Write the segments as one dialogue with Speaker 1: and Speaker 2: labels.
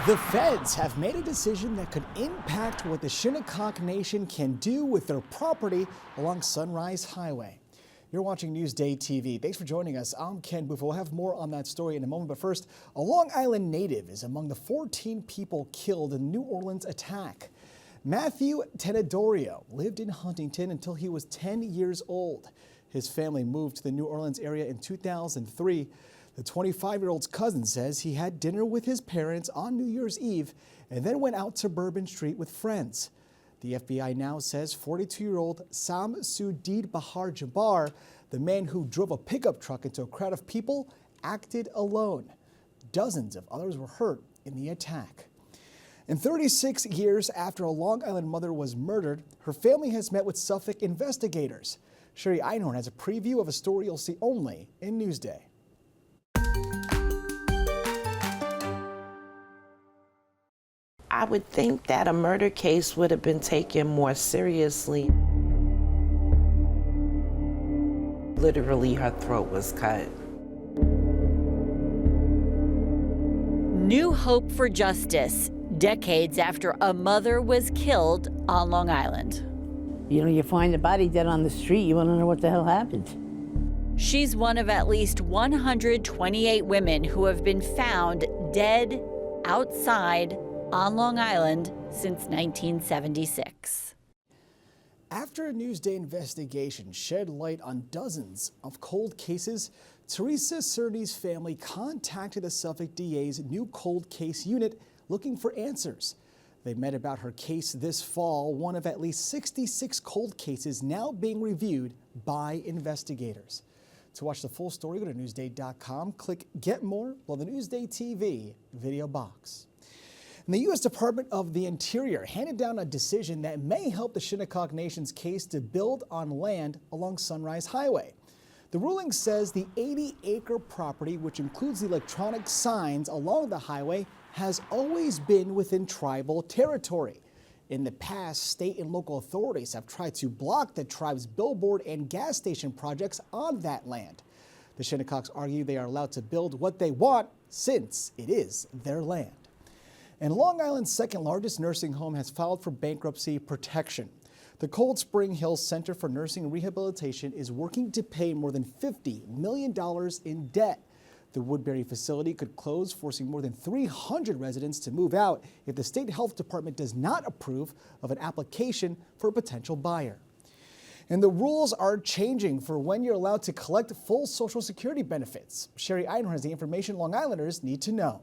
Speaker 1: The feds have made a decision that could impact what the Shinnecock Nation can do with their property along Sunrise Highway. You're watching Newsday TV. Thanks for joining us. I'm Ken Booth. We'll have more on that story in a moment. But first, a Long Island native is among the 14 people killed in the New Orleans attack. Matthew Tenedorio lived in Huntington until he was 10 years old. His family moved to the New Orleans area in 2003. The 25-year-old's cousin says he had dinner with his parents on New Year's Eve and then went out to Bourbon Street with friends. The FBI now says 42-year-old Sam Sudid Bahar Jabbar, the man who drove a pickup truck into a crowd of people, acted alone. Dozens of others were hurt in the attack. And 36 years after a Long Island mother was murdered, her family has met with Suffolk investigators. Sherry Einhorn has a preview of a story you'll see only in Newsday.
Speaker 2: I would think that a murder case would have been taken more seriously. Literally, her throat was cut.
Speaker 3: New hope for justice, decades after a mother was killed on Long Island.
Speaker 4: You know, you find a body dead on the street, you want to know what the hell happened.
Speaker 3: She's one of at least 128 women who have been found dead outside on Long Island since 1976.
Speaker 1: After a Newsday investigation shed light on dozens of cold cases, Teresa Cerny's family contacted the Suffolk DA's new cold case unit looking for answers. They met about her case this fall, one of at least 66 cold cases now being reviewed by investigators. To watch the full story, go to Newsday.com, click Get More below the Newsday TV video box. And the U.S. Department of the Interior handed down a decision that may help the Shinnecock Nation's case to build on land along Sunrise Highway. The ruling says the 80-acre property, which includes the electronic signs along the highway, has always been within tribal territory. In the past, state and local authorities have tried to block the tribe's billboard and gas station projects on that land. The Shinnecocks argue they are allowed to build what they want since it is their land. And Long Island's second largest nursing home has filed for bankruptcy protection. The Cold Spring Hill Center for Nursing Rehabilitation is working to pay more than $50 million in debt. The Woodbury facility could close, forcing more than 300 residents to move out if the state health department does not approve of an application for a potential buyer. And the rules are changing for when you're allowed to collect full Social Security benefits. Sherry Einhorn has the information Long Islanders need to know.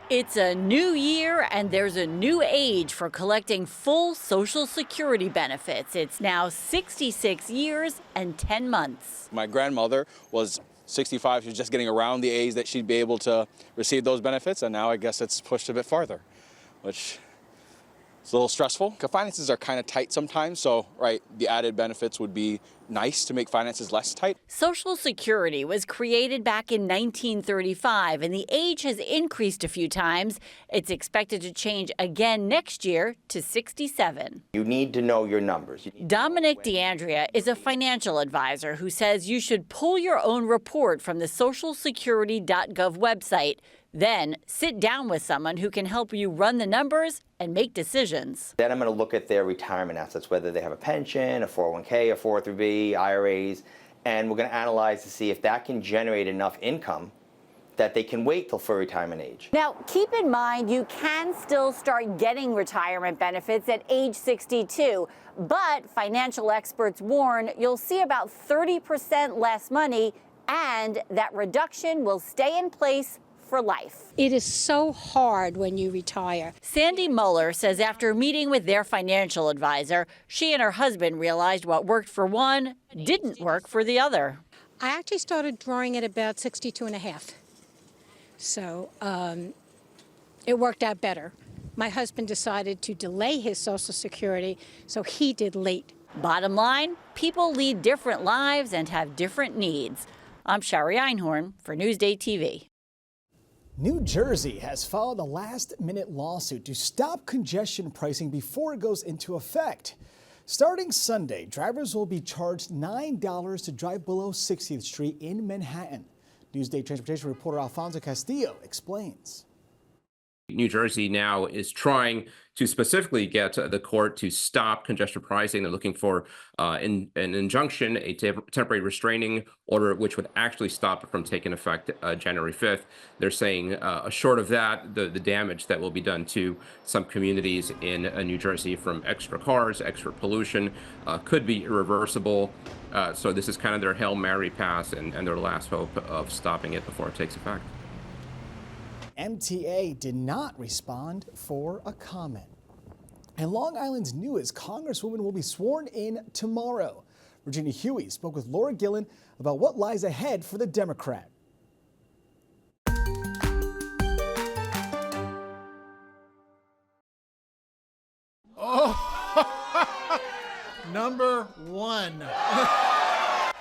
Speaker 3: It's a new year and there's a new age for collecting full Social Security benefits. It's now 66 years and 10 months.
Speaker 5: My grandmother was 65. She was just getting around the age that she'd be able to receive those benefits, and now I guess it's pushed a bit farther, which is a little stressful. Finances are kind of tight sometimes, so the added benefits would be nice to make finances less tight.
Speaker 3: Social Security was created back in 1935, and the age has increased a few times. It's expected to change again next year to 67.
Speaker 6: You need to know your numbers.
Speaker 3: Dominic DeAndrea is a financial advisor who says you should pull your own report from the socialsecurity.gov website. Then sit down with someone who can help you run the numbers and make decisions.
Speaker 6: Then I'm going to look at their retirement assets, whether they have a pension, a 401k, a 403b, IRAs, and we're going to analyze to see if that can generate enough income that they can wait till full retirement age.
Speaker 3: Now, keep in mind, you can still start getting retirement benefits at age 62, but financial experts warn you'll see about 30% less money, and that reduction will stay in place for life.
Speaker 7: It is so hard when you retire.
Speaker 3: Sandy Muller says after meeting with their financial advisor, she and her husband realized what worked for one didn't work for the other.
Speaker 7: I actually started drawing at about 62 and a half. So it worked out better. My husband decided to delay his Social Security, so he did late.
Speaker 3: Bottom line, people lead different lives and have different needs. I'm Sherry Einhorn for Newsday TV.
Speaker 1: New Jersey has filed a last-minute lawsuit to stop congestion pricing before it goes into effect. Starting Sunday, drivers will be charged $9 to drive below 60th Street in Manhattan. Newsday transportation reporter Alfonso Castillo explains.
Speaker 8: New Jersey now is trying to specifically get the court to stop congestion pricing. They're looking for an injunction, a temporary restraining order, which would actually stop it from taking effect January 5th. They're saying short of that, the damage that will be done to some communities in New Jersey from extra cars, extra pollution, could be irreversible. So this is kind of their Hail Mary pass and their last hope of stopping it before it takes effect.
Speaker 1: MTA did not respond for a comment. And Long Island's newest Congresswoman will be sworn in tomorrow. Virginia Huey spoke with Laura Gillen about what lies ahead for the Democrat.
Speaker 9: Oh, number one.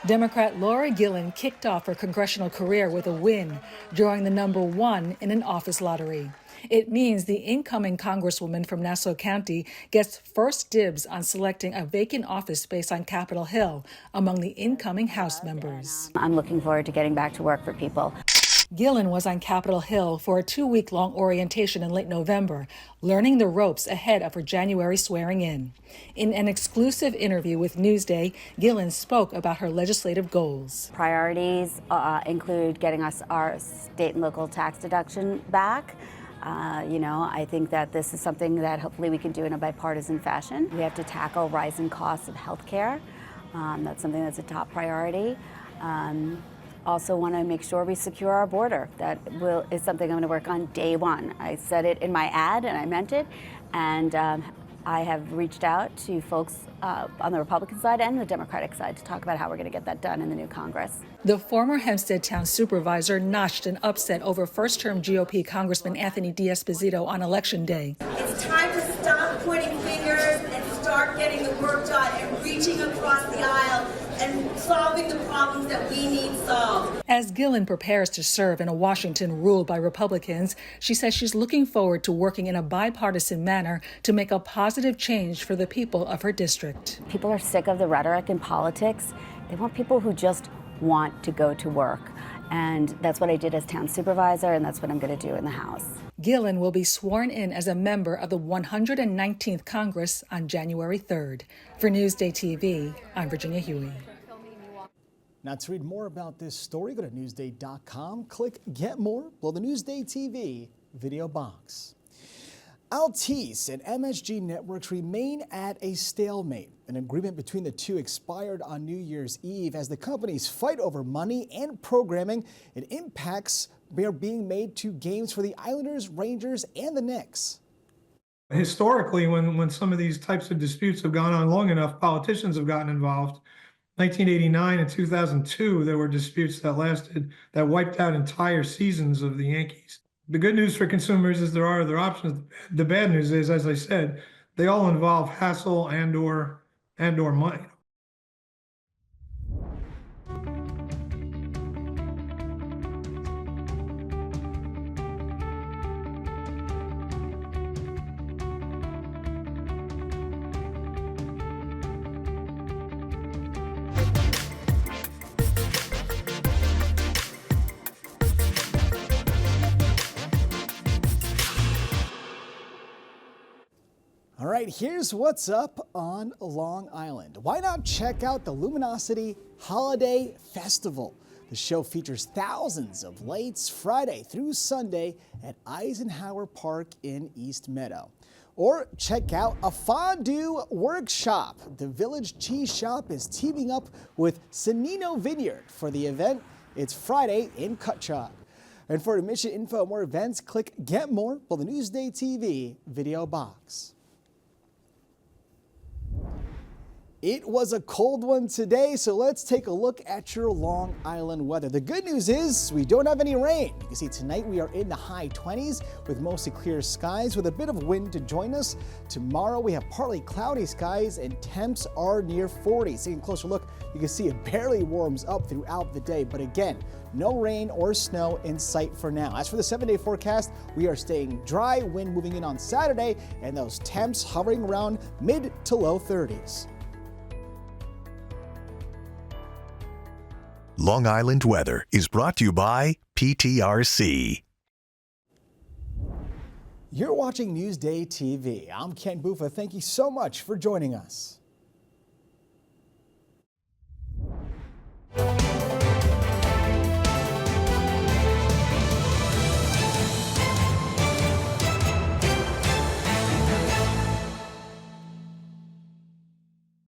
Speaker 10: Democrat Laura Gillen kicked off her congressional career with a win, drawing the number one in an office lottery. It means the incoming Congresswoman from Nassau County gets first dibs on selecting a vacant office space on Capitol Hill among the incoming House members.
Speaker 11: I'm looking forward to getting back to work for people.
Speaker 10: Gillen was on Capitol Hill for a 2-week-long orientation in late November, learning the ropes ahead of her January swearing-in. In an exclusive interview with Newsday, Gillen spoke about her legislative goals.
Speaker 11: Priorities include getting us our state and local tax deduction back. I think that this is something that hopefully we can do in a bipartisan fashion. We have to tackle rising costs of health care. That's something that's a top priority. Also want to make sure we secure our border. That is something I'm going to work on day one. I said it in my ad and I meant it. And I have reached out to folks on the Republican side and the Democratic side to talk about how we're going to get that done in the new Congress.
Speaker 10: The former Hempstead town supervisor notched an upset over first-term GOP Congressman Anthony D'Esposito on Election Day.
Speaker 12: It's time to stop pointing fingers and start getting the work done and reaching across the aisle and solving the problems that we need solved.
Speaker 10: As Gillen prepares to serve in a Washington ruled by Republicans, she says she's looking forward to working in a bipartisan manner to make a positive change for the people of her district.
Speaker 11: People are sick of the rhetoric in politics. They want people who just want to go to work. And that's what I did as town supervisor, and that's what I'm going to do in the House.
Speaker 10: Gillen will be sworn in as a member of the 119th Congress on January 3rd. For Newsday TV, I'm Virginia Huey.
Speaker 1: Now, to read more about this story, go to Newsday.com, click Get More below the Newsday TV video box. Altice and MSG Networks remain at a stalemate. An agreement between the two expired on New Year's Eve as the companies fight over money and programming. It impacts are being made to games for the Islanders, Rangers, and the Knicks.
Speaker 13: Historically, when some of these types of disputes have gone on long enough, politicians have gotten involved. 1989 and 2002, there were disputes that wiped out entire seasons of the Yankees. The good news for consumers is there are other options. The bad news is, as I said, they all involve hassle and/or money.
Speaker 1: All right, here's what's up on Long Island. Why not check out the Luminosity Holiday Festival? The show features thousands of lights Friday through Sunday at Eisenhower Park in East Meadow. Or check out a fondue workshop. The Village Cheese Shop is teaming up with Cennino Vineyard for the event. It's Friday in Cutchogue. And for admission info and more events, click Get More below the Newsday TV video box. It was a cold one today, so let's take a look at your Long Island weather. The good news is we don't have any rain. You can see tonight we are in the high 20s with mostly clear skies with a bit of wind to join us. Tomorrow we have partly cloudy skies and temps are near 40. Taking a closer look, you can see it barely warms up throughout the day, but again, no rain or snow in sight for now. As for the 7-day forecast, we are staying dry, wind moving in on Saturday, and those temps hovering around mid to low 30s.
Speaker 14: Long Island weather is brought to you by PTRC.
Speaker 1: You're watching Newsday TV. I'm Ken Buffa. Thank you so much for joining us.